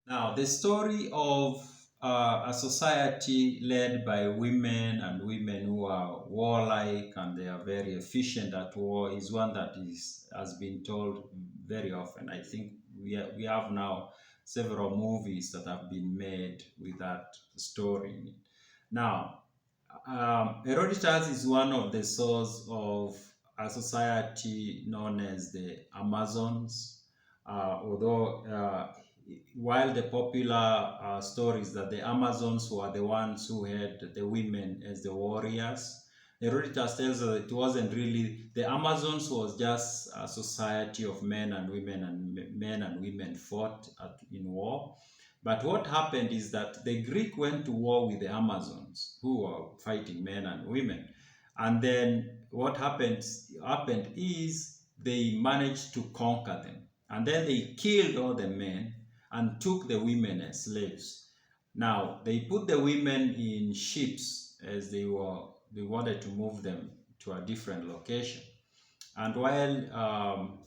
Now, the story of a society led by women and women who are warlike and they are very efficient at war is one that has been told very often. I think we have now several movies that have been made with that story in it. Now, Herodotus is one of the source of a society known as the Amazons, although while the popular stories that the Amazons were the ones who had the women as the warriors, Herodotus tells us it wasn't really, the Amazons was just a society of men and women, and men and women fought in war. But what happened is that the Greek went to war with the Amazons, who were fighting men and women. And then what happened is they managed to conquer them. And then they killed all the men and took the women as slaves. Now they put the women in ships as they wanted to move them to a different location. And while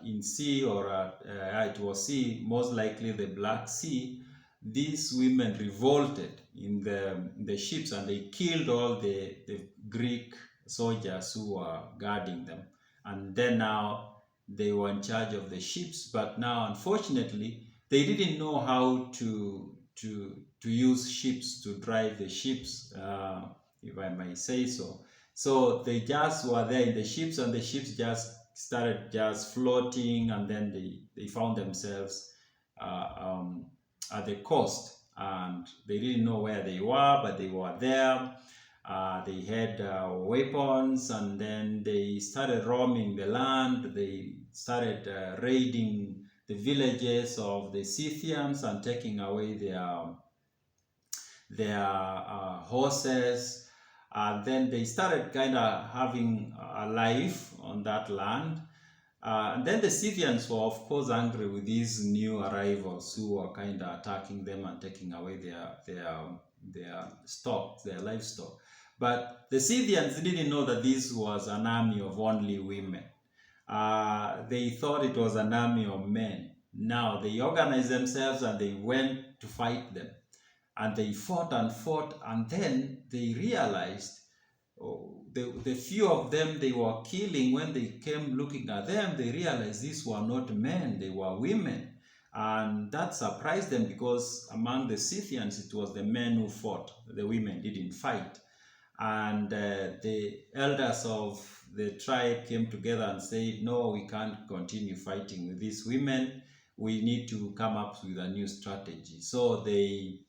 in sea or it was sea, most likely the Black Sea, these women revolted in the ships and they killed all the Greek soldiers who were guarding them. And then now they were in charge of the ships, but now unfortunately they didn't know how to use ships to drive the ships, if I may say so. So they just were there in the ships, and the ships just started just floating, and then they found themselves at the coast, and they didn't know where they were, but they were there. They had weapons, and then they started roaming the land. They started raiding the villages of the Scythians and taking away their horses. Then they started kind of having a life on that land. And then the Scythians were, of course, angry with these new arrivals who were kind of attacking them and taking away their stock, their livestock. But the Scythians didn't know that this was an army of only women. They thought it was an army of men. Now they organized themselves and they went to fight them. And they fought and fought, and then they realized, oh, the few of them they were killing, when they came looking at them, they realized these were not men, they were women. And that surprised them, because among the Scythians it was the men who fought, the women didn't fight. And the elders of the tribe came together and said, no, we can't continue fighting with these women, we need to come up with a new strategy. So they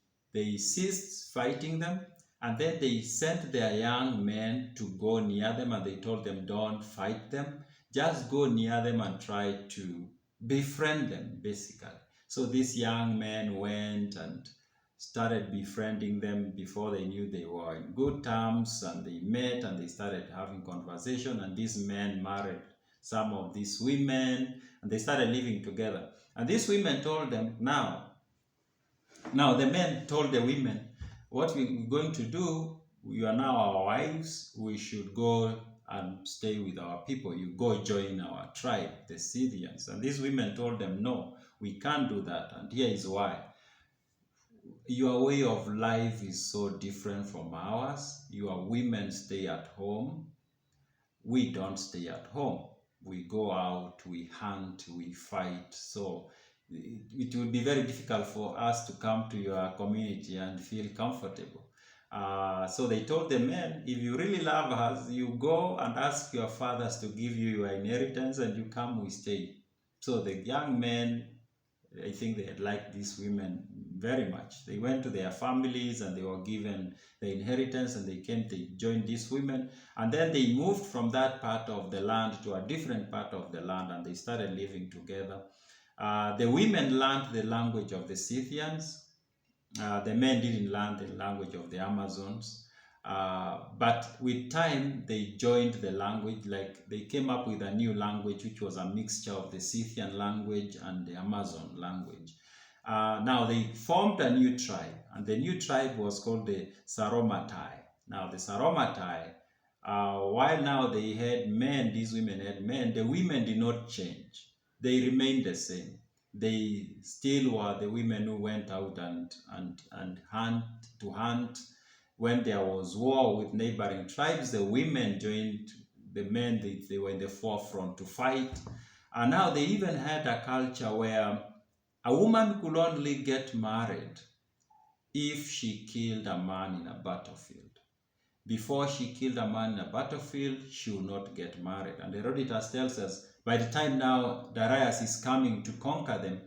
ceased fighting them, and then they sent their young men to go near them, and they told them, don't fight them, just go near them and try to befriend them, basically. So these young men went and started befriending them. Before they knew, they were in good terms, and they met and they started having conversation, and these men married some of these women, and they started living together. And these women told them, now the men told the women, what we're going to do, you are now our wives, we should go and stay with our people. You go join our tribe, the Scythians. And these women told them, no, we can't do that. And here is why. Your way of life is so different from ours. Your women stay at home. We don't stay at home. We go out, we hunt, we fight. So it will be very difficult for us to come to your community and feel comfortable. So they told the men, if you really love us, you go and ask your fathers to give you your inheritance, and you come, we stay. So the young men, I think they had liked these women very much. They went to their families and they were given the inheritance, and they joined these women. And then they moved from that part of the land to a different part of the land, and they started living together. The women learned the language of the Scythians. The men didn't learn the language of the Amazons. But with time, they joined the language, like they came up with a new language, which was a mixture of the Scythian language and the Amazon language. Now they formed a new tribe, and the new tribe was called the Sauromatae. Now the Sauromatae, while now they had men, these women had men, the women did not change. They remained the same. they still were the women who went out and hunt. When there was war with neighboring tribes, the women joined the men. They were in the forefront to fight. And now they even had a culture where a woman could only get married if she killed a man in a battlefield. Before she killed a man in a battlefield, she would not get married. And Herodotus tells us by the time now Darius is coming to conquer them,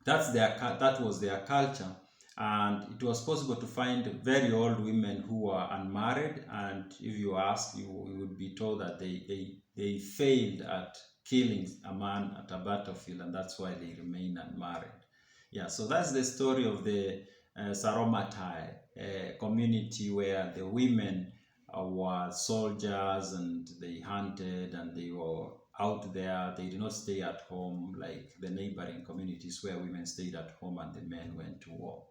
that was their culture. And it was possible to find very old women who were unmarried. And if you ask, you would be told that they failed at killing a man at a battlefield, and that's why they remain unmarried. Yeah, so that's the story of the Sauromatae community, where the women were soldiers and they hunted and they were out there. They did not stay at home like the neighboring communities where women stayed at home and the men went to war.